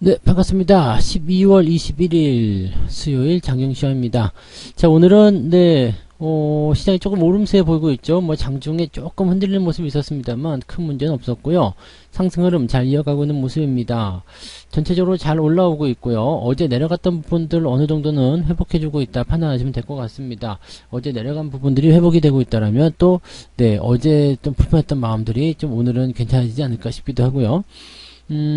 네, 반갑습니다. 12월 21일 수요일 장영시황입니다. 자, 오늘은 시장이 조금 오름세 보이고 있죠. 뭐 장중에 조금 흔들리는 모습이 있었습니다만 큰 문제는 없었고요. 상승 흐름 잘 이어가고 있는 모습입니다. 전체적으로 잘 올라오고 있고요. 어제 내려갔던 부분들 어느 정도는 회복해주고 있다 판단하시면 될 것 같습니다. 어제 내려간 부분들이 회복이 되고 있다라면 또 어제 좀 불편했던 마음들이 좀 오늘은 괜찮아지지 않을까 싶기도 하고요.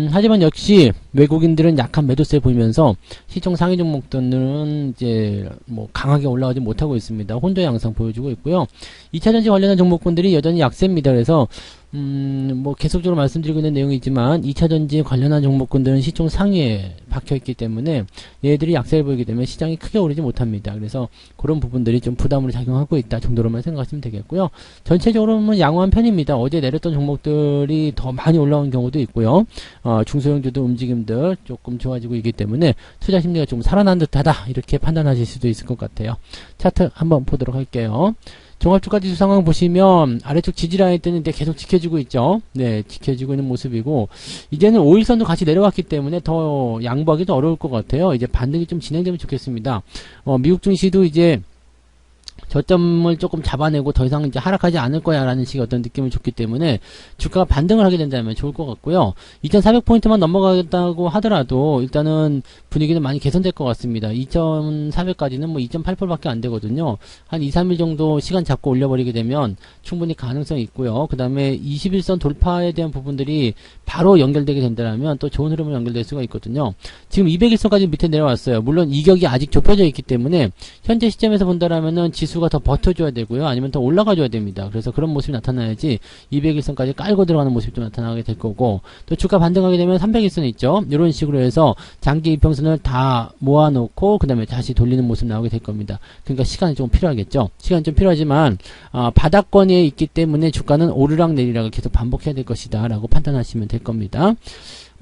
하지만 역시 외국인들은 약한 매도세 보이면서 시총 상위 종목들은 이제 뭐 강하게 올라가지 못하고 있습니다. 혼조 양상 보여주고 있고요. 2차전지 관련한 종목군들이 여전히 약세입니다. 그래서 뭐 계속적으로 말씀드리고 있는 내용이지만 2차전지 관련한 종목군들은 시총 상위에 박혀있기 때문에 얘들이 약세를 보이게 되면 시장이 크게 오르지 못합니다. 그래서 그런 부분들이 좀 부담으로 작용하고 있다 정도로만 생각하시면 되겠고요. 전체적으로는 양호한 편입니다. 어제 내렸던 종목들이 더 많이 올라온 경우도 있고요. 중소형주도 움직임들 조금 좋아지고 있기 때문에 투자 심리가 좀 살아난 듯하다 이렇게 판단하실 수도 있을 것 같아요. 차트 한번 보도록 할게요. 종합주가지수 상황 보시면 아래쪽 지지라인 때는 계속 지켜주고 있죠. 네, 지켜주고 있는 모습이고 이제는 5일선도 같이 내려왔기 때문에 더 양보하기도 어려울 것 같아요. 이제 반등이 좀 진행되면 좋겠습니다. 미국 증시도 이제 저점을 조금 잡아내고 더 이상 이제 하락하지 않을 거야 라는 식의 어떤 느낌을 줬기 때문에 주가가 반등을 하게 된다면 좋을 것 같고요. 2400포인트만 넘어가겠다고 하더라도 일단은 분위기는 많이 개선될 것 같습니다. 2400까지는 뭐 2.8% 밖에 안 되거든요. 한 2, 3일 정도 시간 잡고 올려버리게 되면 충분히 가능성이 있고요. 그 다음에 21선 돌파에 대한 부분들이 바로 연결되게 된다면 또 좋은 흐름으로 연결될 수가 있거든요. 지금 201선까지 밑에 내려왔어요. 물론 이격이 아직 좁혀져 있기 때문에 현재 시점에서 본다라면은 지수가 더 버텨줘야 되고요. 아니면 더 올라가줘야 됩니다. 그래서 그런 모습이 나타나야지 201선까지 깔고 들어가는 모습이 좀 나타나게 될 거고 또 주가 반등하게 되면 301선 있죠. 이런 식으로 해서 장기 이평선을 다 모아놓고 그 다음에 다시 돌리는 모습 나오게 될 겁니다. 그러니까 시간이 좀 필요하겠죠. 시간이 좀 필요하지만 바닥권에 있기 때문에 주가는 오르락 내리락을 계속 반복해야 될 것이다 라고 판단하시면 될 겁니다.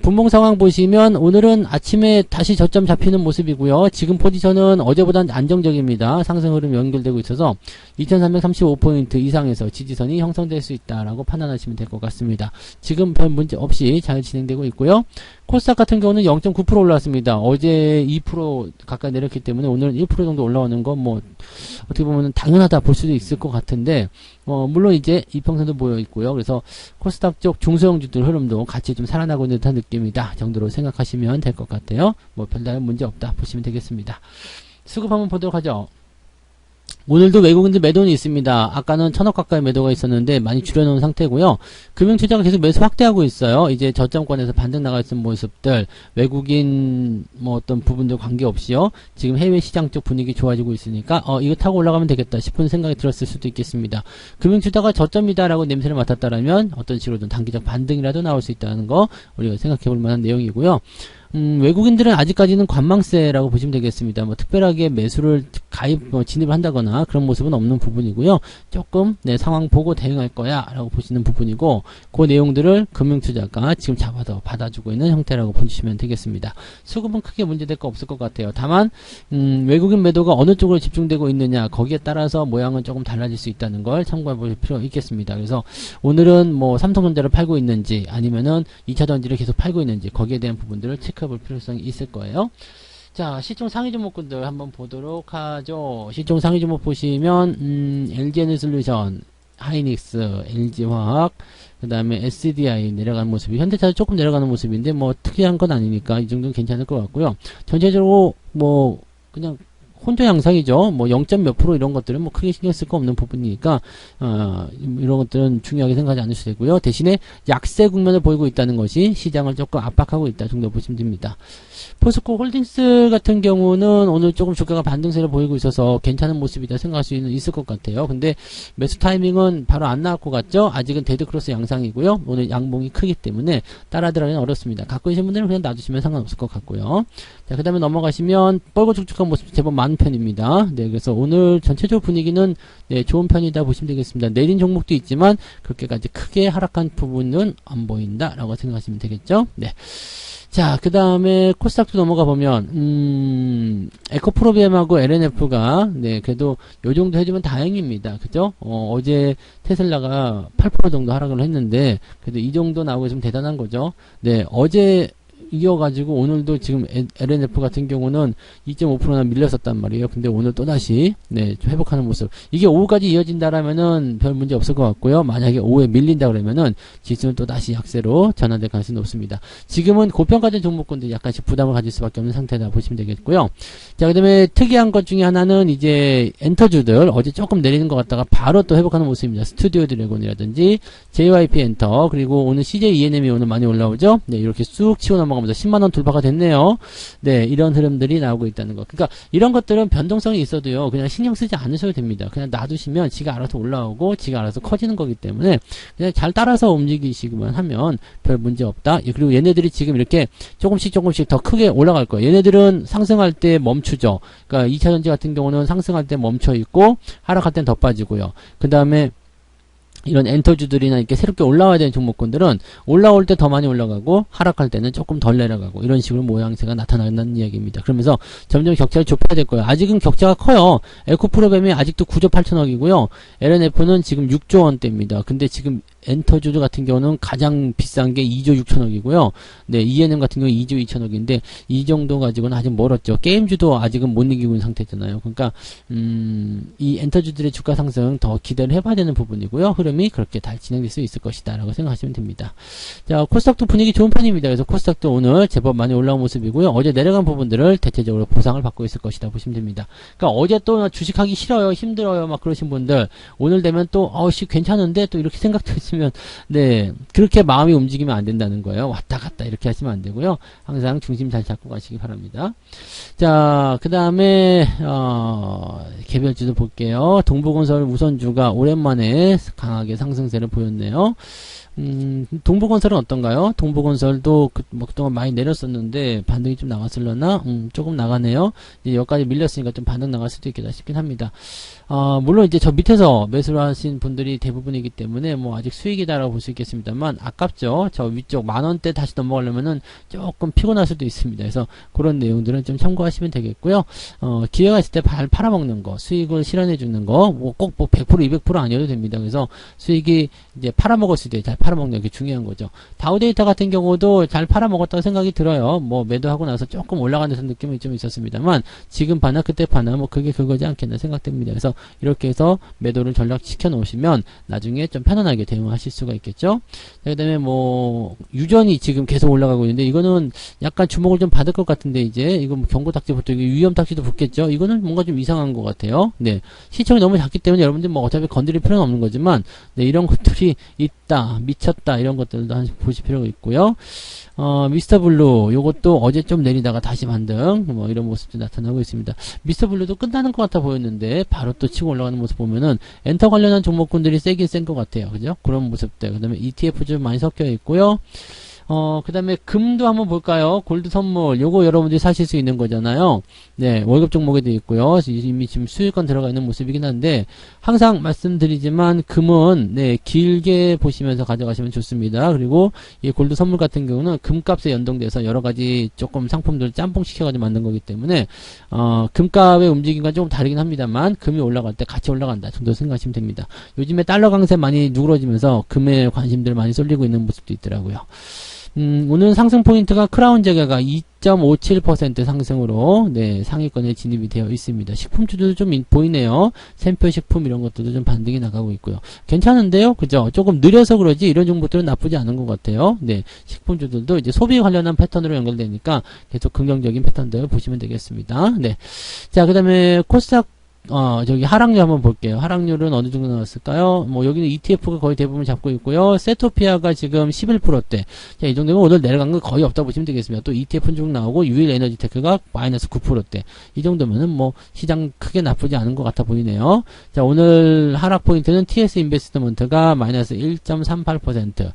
분봉 상황 보시면 오늘은 아침에 다시 저점 잡히는 모습이고요. 지금 포지션은 어제보다는 안정적입니다. 상승 흐름 연결되고 있어서 2335포인트 이상에서 지지선이 형성될 수 있다라고 판단하시면 될 것 같습니다. 지금 별 문제 없이 잘 진행되고 있고요. 코스닥 같은 경우는 0.9% 올라왔습니다. 어제 2% 가까이 내렸기 때문에 오늘은 1% 정도 올라오는 건 뭐 어떻게 보면 당연하다 볼 수도 있을 것 같은데 물론 이제 이평선도 모여 있고요. 그래서 코스닥 쪽 중소형주들 흐름도 같이 좀 살아나고 있는 듯한 느낌이다 정도로 생각하시면 될 것 같아요. 뭐 별다른 문제 없다 보시면 되겠습니다. 수급 한번 보도록 하죠. 오늘도 외국인들 매도는 있습니다. 아까는 1000억 가까이 매도가 있었는데 많이 줄여놓은 상태고요. 금융투자가 계속 매수 확대하고 있어요. 이제 저점권에서 반등 나가 있는 모습들 외국인 뭐 어떤 부분들 관계없이요. 지금 해외 시장 쪽 분위기 좋아지고 있으니까 이거 타고 올라가면 되겠다 싶은 생각이 들었을 수도 있겠습니다. 금융투자가 저점이다라고 냄새를 맡았다라면 어떤 식으로든 단기적 반등이라도 나올 수 있다는 거 우리가 생각해 볼 만한 내용이고요. 외국인들은 아직까지는 관망세라고 보시면 되겠습니다. 뭐 특별하게 매수를 진입을 한다거나 그런 모습은 없는 부분이고요. 조금 상황 보고 대응할 거야 라고 보시는 부분이고 그 내용들을 금융투자가 지금 잡아서 받아주고 있는 형태라고 보시면 되겠습니다. 수급은 크게 문제될 거 없을 것 같아요. 다만 외국인 매도가 어느 쪽으로 집중되고 있느냐 거기에 따라서 모양은 조금 달라질 수 있다는 걸 참고해 볼 필요가 있겠습니다. 그래서 오늘은 뭐 삼성전자를 팔고 있는지 아니면은 2차전지를 계속 팔고 있는지 거기에 대한 부분들을 체크해 볼 필요성이 있을 거예요. 자, 시총 상위 종목군들 한번 보도록 하죠. 시총 상위 종목 보시면 LG에너지솔루션, 하이닉스, LG화학, 그 다음에 SDI 내려가는 모습이 현대차도 조금 내려가는 모습인데 뭐 특이한 건 아니니까 이 정도는 괜찮을 것 같고요. 전체적으로 뭐 그냥 혼조 양상이죠. 뭐 0. 몇 프로 이런 것들은 뭐 크게 신경 쓸 거 없는 부분이니까 이런 것들은 중요하게 생각하지 않으셔도 되고요. 대신에 약세 국면을 보이고 있다는 것이 시장을 조금 압박하고 있다 정도 보시면 됩니다. 포스코 홀딩스 같은 경우는 오늘 조금 주가가 반등세를 보이고 있어서 괜찮은 모습이다 생각할 수 있을 것 같아요. 근데 매수 타이밍은 바로 안 나올 것 같죠? 아직은 데드크로스 양상이고요. 오늘 양봉이 크기 때문에 따라 들어가기는 어렵습니다. 갖고 계신 분들은 그냥 놔두시면 상관없을 것 같고요. 자, 그 다음에 넘어가시면 뻘고축축한 모습이 제법 많은 편입니다. 네, 그래서 오늘 전체적 분위기는 좋은 편이다 보시면 되겠습니다. 내린 종목도 있지만 그렇게까지 크게 하락한 부분은 안 보인다 라고 생각하시면 되겠죠? 네. 자, 그 다음에 코스닥도 넘어가 보면 에코프로비엠하고 LNF가 그래도 요 정도 해주면 다행입니다. 그죠? 어제 테슬라가 8% 정도 하락을 했는데 그래도 이 정도 나오고 좀 대단한 거죠. 네, 어제 이겨가지고 오늘도 지금 LNF 같은 경우는 2.5%나 밀렸었단 말이에요. 근데 오늘 또다시 네, 좀 회복하는 모습. 이게 오후까지 이어진다라면은 별 문제 없을 것 같고요. 만약에 오후에 밀린다 그러면은 지수는 또다시 약세로 전환될 가능성이 높습니다. 지금은 고평가된 종목군들이 약간씩 부담을 가질 수밖에 없는 상태다 보시면 되겠고요. 자, 그다음에 특이한 것 중에 하나는 이제 엔터주들 어제 조금 내리는 것 같다가 바로 또 회복하는 모습입니다. 스튜디오 드래곤이라든지 JYP 엔터, 그리고 오늘 CJ ENM이 오늘 많이 올라오죠. 네, 이렇게 쑥 치고 넘어가면서 10만원 돌파가 됐네요. 네, 이런 흐름들이 나오고 있다는 거. 그러니까 이런 것들은 변동성이 있어도요, 그냥 신경 쓰지 않으셔도 됩니다. 그냥 놔두시면 지가 알아서 올라오고 지가 알아서 커지는 거기 때문에 그냥 잘 따라서 움직이시기만 하면 별 문제 없다. 그리고 얘네들이 지금 이렇게 조금씩 더 크게 올라갈 거예요. 얘네들은 상승할 때 멈추죠. 그러니까 2차전지 같은 경우는 상승할 때 멈춰 있고 하락할 땐 더 빠지고요. 그 다음에 이런 엔터주들이나 이렇게 새롭게 올라와야 되는 종목군들은 올라올 때 더 많이 올라가고 하락할 때는 조금 덜 내려가고 이런 식으로 모양새가 나타난다는 이야기입니다. 그러면서 점점 격차를 좁혀야 될 거예요. 아직은 격차가 커요. 에코프로뱀이 아직도 9조 8천억이고요. LNF는 지금 6조 원대입니다. 근데 지금 엔터주들 같은 경우는 가장 비싼 게 2조 6천억이고요. 네, ENM 같은 경우 2조 2천억인데 이 정도 가지고는 아직 멀었죠. 게임주도 아직은 못 이기고 있는 상태잖아요. 그러니까 이 엔터주들의 주가 상승 더 기대를 해봐야 되는 부분이고요. 흐름이 그렇게 잘 진행될 수 있을 것이다 라고 생각하시면 됩니다. 자, 코스닥도 분위기 좋은 편입니다. 그래서 코스닥도 오늘 제법 많이 올라온 모습이고요. 어제 내려간 부분들을 대체적으로 보상을 받고 있을 것이다 보시면 됩니다. 그러니까 어제 또 주식하기 싫어요, 힘들어요 막 그러신 분들 오늘 되면 또 괜찮은데 또 이렇게 생각되시면 네, 그렇게 마음이 움직이면 안 된다는 거예요. 왔다 갔다 이렇게 하시면 안 되고요. 항상 중심 잘 잡고 가시기 바랍니다. 자, 그 다음에 개별주도 볼게요. 동부건설 우선주가 오랜만에 강하게 상승세를 보였네요. 동부건설은 어떤가요? 동부건설도 그동안 많이 내렸었는데 반등이 좀 나갔을려나? 조금 나가네요. 이제 여기까지 밀렸으니까 좀 반등 나갈 수도 있겠다 싶긴 합니다. 물론 이제 저 밑에서 매수를 하신 분들이 대부분이기 때문에 뭐 아직 수익이다라고 볼 수 있겠습니다만 아깝죠. 저 위쪽 10,000원대 다시 넘어가려면은 조금 피곤할 수도 있습니다. 그래서 그런 내용들은 좀 참고하시면 되겠고요. 기회가 있을 때 팔아먹는 거, 수익을 실현해 주는 거, 꼭 100% 200% 아니어도 됩니다. 그래서 수익이 이제 팔아먹었을 때 잘 팔아먹는 게 중요한 거죠. 다우데이터 같은 경우도 잘 팔아먹었다고 생각이 들어요. 뭐 매도하고 나서 조금 올라가는 듯한 느낌이 좀 있었습니다만 지금 파나 그때 파나 뭐 그게 그거지 않겠나 생각됩니다. 그래서 이렇게 해서 매도를 전략시켜 놓으시면 나중에 좀 편안하게 대응하실 수가 있겠죠. 그 다음에 뭐 유전이 지금 계속 올라가고 있는데 이거는 약간 주목을 좀 받을 것 같은데 이제 이거 뭐 경고탁지부터 위험탁지도 붙겠죠. 이거는 뭔가 좀 이상한 것 같아요. 네, 시청이 너무 작기 때문에 여러분들 뭐 어차피 건드릴 필요는 없는 거지만 네, 이런 것들이 있다, 미쳤다 이런 것들도 한 보실 필요가 있고요. 미스터 블루 요것도 어제 좀 내리다가 다시 반등 뭐 이런 모습도 나타나고 있습니다. 미스터 블루도 끝나는 것 같아 보였는데 바로 또 치고 올라가는 모습 보면은 엔터 관련한 종목군들이 세긴 센 것 같아요. 그죠? 그런 모습들. 그 다음에 ETF 좀 많이 섞여 있고요. 그 다음에 금도 한번 볼까요? 골드 선물 요거 여러분들이 사실 수 있는 거잖아요. 네, 월급 종목에도 있고요. 이미 지금 수익권 들어가 있는 모습이긴 한데 항상 말씀드리지만 금은 네, 길게 보시면서 가져가시면 좋습니다. 그리고 이 골드 선물 같은 경우는 금값에 연동돼서 여러가지 조금 상품들을 짬뽕 시켜가지고 만든 거기 때문에 금값의 움직임과 조금 다르긴 합니다만 금이 올라갈 때 같이 올라간다 정도 생각하시면 됩니다. 요즘에 달러 강세 많이 누그러지면서 금에 관심들 많이 쏠리고 있는 모습도 있더라고요. 오늘 상승 포인트가 크라운 재계가 2.57% 상승으로 네, 상위권에 진입이 되어 있습니다. 식품주도 좀 보이네요. 샘표 식품 이런 것들도 좀 반등이 나가고 있고요. 괜찮은데요? 그죠? 조금 느려서 그러지 이런 정보들은 나쁘지 않은 것 같아요. 네, 식품주들도 이제 소비 관련한 패턴으로 연결되니까 계속 긍정적인 패턴들 보시면 되겠습니다. 네. 자, 그 다음에 코스닥 저기 하락률 한번 볼게요. 하락률은 어느 정도 나왔을까요? 뭐 여기는 ETF가 거의 대부분 잡고 있고요. 세토피아가 지금 11%대. 자, 이 정도면 오늘 내려간 거 거의 없다 보시면 되겠습니다. 또 ETF는 쭉 나오고 유일 에너지테크가 마이너스 9%대. 이 정도면은 뭐 시장 크게 나쁘지 않은 것 같아 보이네요. 자, 오늘 하락 포인트는 TS 인베스트먼트가 마이너스 1.38%.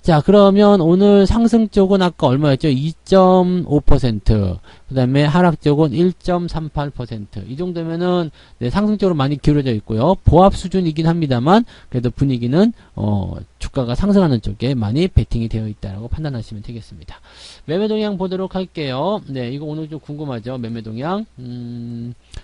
자, 그러면 오늘 상승 쪽은 아까 얼마였죠? 2.5%. 그 다음에 하락 쪽은 1.38%. 이 정도면은 네, 상승적으로 많이 기울어져 있고요. 보합 수준이긴 합니다만 그래도 분위기는 주가가 상승하는 쪽에 많이 베팅이 되어 있다라고 판단하시면 되겠습니다. 매매 동향 보도록 할게요. 네, 이거 오늘 좀 궁금하죠? 매매 동향.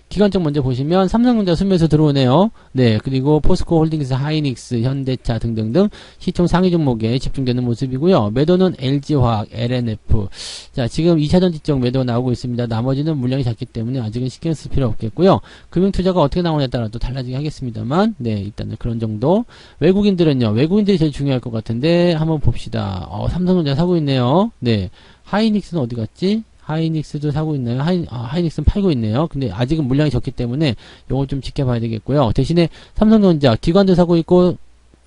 기관적 먼저 보시면 삼성전자 순매수 들어오네요. 네, 그리고 포스코 홀딩스, 하이닉스, 현대차 등등등 시총 상위 종목에 집중되는 모습이고요. 매도는 LG화학, LNF. 자, 지금 2차전지 쪽 매도가 나오고 있습니다. 나머지는 물량이 작기 때문에 아직은 신경 쓸 필요 없겠고요. 금융투자가 어떻게 나오냐에 따라 또 달라지긴 하겠습니다만, 네, 일단은 그런 정도. 외국인들은요, 외국인들이 제일 중요할 것 같은데, 한번 봅시다. 삼성전자 사고 있네요. 네. 하이닉스는 어디 갔지? 하이닉스도 사고 있나요? 하이닉스는 팔고 있네요. 근데 아직은 물량이 적기 때문에 요거 좀 지켜봐야 되겠고요. 대신에 삼성전자 기관도 사고 있고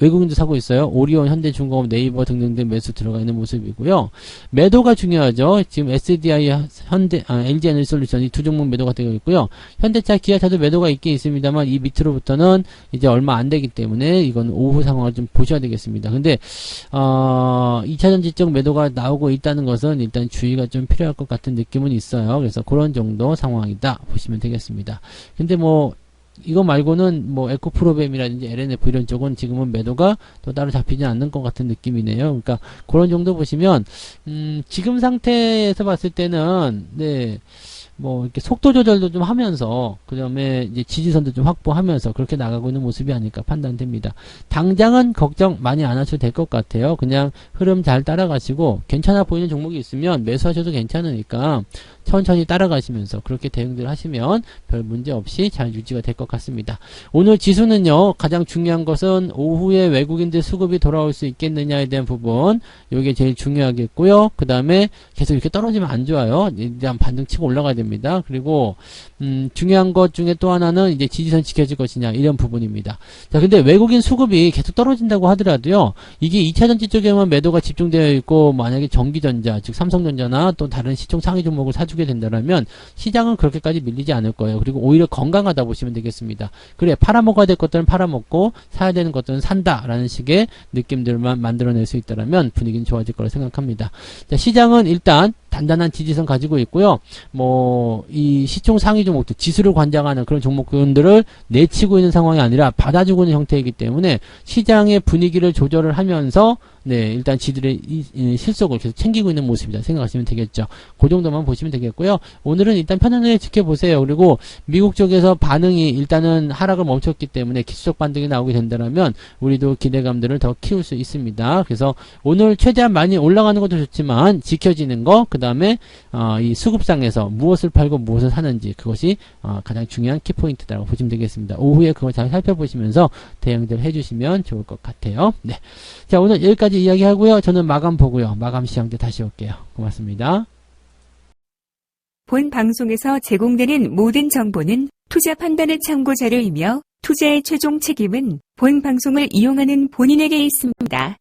외국인도 사고 있어요. 오리온, 현대중공업, 네이버 등등등 매수 들어가 있는 모습이고요. 매도가 중요하죠. 지금 SDI, LG에너지솔루션 이 두 종목 매도가 되어 있고요. 현대차, 기아차도 매도가 있긴 있습니다만 이 밑으로부터는 이제 얼마 안 되기 때문에 이건 오후 상황을 좀 보셔야 되겠습니다. 근데 2차전지 쪽 매도가 나오고 있다는 것은 일단 주의가 좀 필요할 것 같은 느낌은 있어요. 그래서 그런 정도 상황이다 보시면 되겠습니다. 근데 이거 말고는 에코프로뱀이라든지 LNF 이런 쪽은 지금은 매도가 또 따로 잡히지 않는 것 같은 느낌이네요. 그러니까 그런 정도 보시면 지금 상태에서 봤을 때는 네. 이렇게 속도 조절도 좀 하면서, 그 다음에 이제 지지선도 좀 확보하면서 그렇게 나가고 있는 모습이 아닐까 판단됩니다. 당장은 걱정 많이 안 하셔도 될 것 같아요. 그냥 흐름 잘 따라가시고, 괜찮아 보이는 종목이 있으면 매수하셔도 괜찮으니까, 천천히 따라가시면서 그렇게 대응들 하시면 별 문제 없이 잘 유지가 될 것 같습니다. 오늘 지수는요, 가장 중요한 것은 오후에 외국인들 수급이 돌아올 수 있겠느냐에 대한 부분, 요게 제일 중요하겠고요. 그 다음에 계속 이렇게 떨어지면 안 좋아요. 일단 반등 치고 올라가야 됩니다. 그리고 중요한 것 중에 또 하나는 이제 지지선 지켜질 것이냐 이런 부분입니다. 자, 근데 외국인 수급이 계속 떨어진다고 하더라도요. 이게 2차전지 쪽에만 매도가 집중되어 있고 만약에 전기전자, 즉 삼성전자나 또 다른 시총 상위 종목을 사주게 된다면 시장은 그렇게까지 밀리지 않을 거예요. 그리고 오히려 건강하다 보시면 되겠습니다. 그래, 팔아먹어야 될 것들은 팔아먹고 사야 되는 것들은 산다라는 식의 느낌들만 만들어낼 수 있다면 분위기는 좋아질 거라 생각합니다. 자, 시장은 일단 단단한 지지선 가지고 있고요. 이 시총 상위 종목들, 지수를 관장하는 그런 종목군들을 내치고 있는 상황이 아니라 받아주고 있는 형태이기 때문에 시장의 분위기를 조절을 하면서 네, 일단 지들의 실속을 계속 챙기고 있는 모습이다 생각하시면 되겠죠. 그 정도만 보시면 되겠고요. 오늘은 일단 편안하게 지켜보세요. 그리고 미국 쪽에서 반응이 일단은 하락을 멈췄기 때문에 기술적 반등이 나오게 된다면 우리도 기대감들을 더 키울 수 있습니다. 그래서 오늘 최대한 많이 올라가는 것도 좋지만 지켜지는 거, 그 다음에 이 수급상에서 무엇을 팔고 무엇을 사는지 그것이 가장 중요한 키포인트라고 보시면 되겠습니다. 오후에 그걸 잘 살펴보시면서 대응들 해주시면 좋을 것 같아요. 네, 자, 오늘 여기까지 이야기하고요. 저는 마감 보고요. 마감 시장 때 다시 올게요. 고맙습니다. 본 방송에서 제공되는 모든 정보는 투자 판단의 참고 자료이며 투자의 최종 책임은 본 방송을 이용하는 본인에게 있습니다.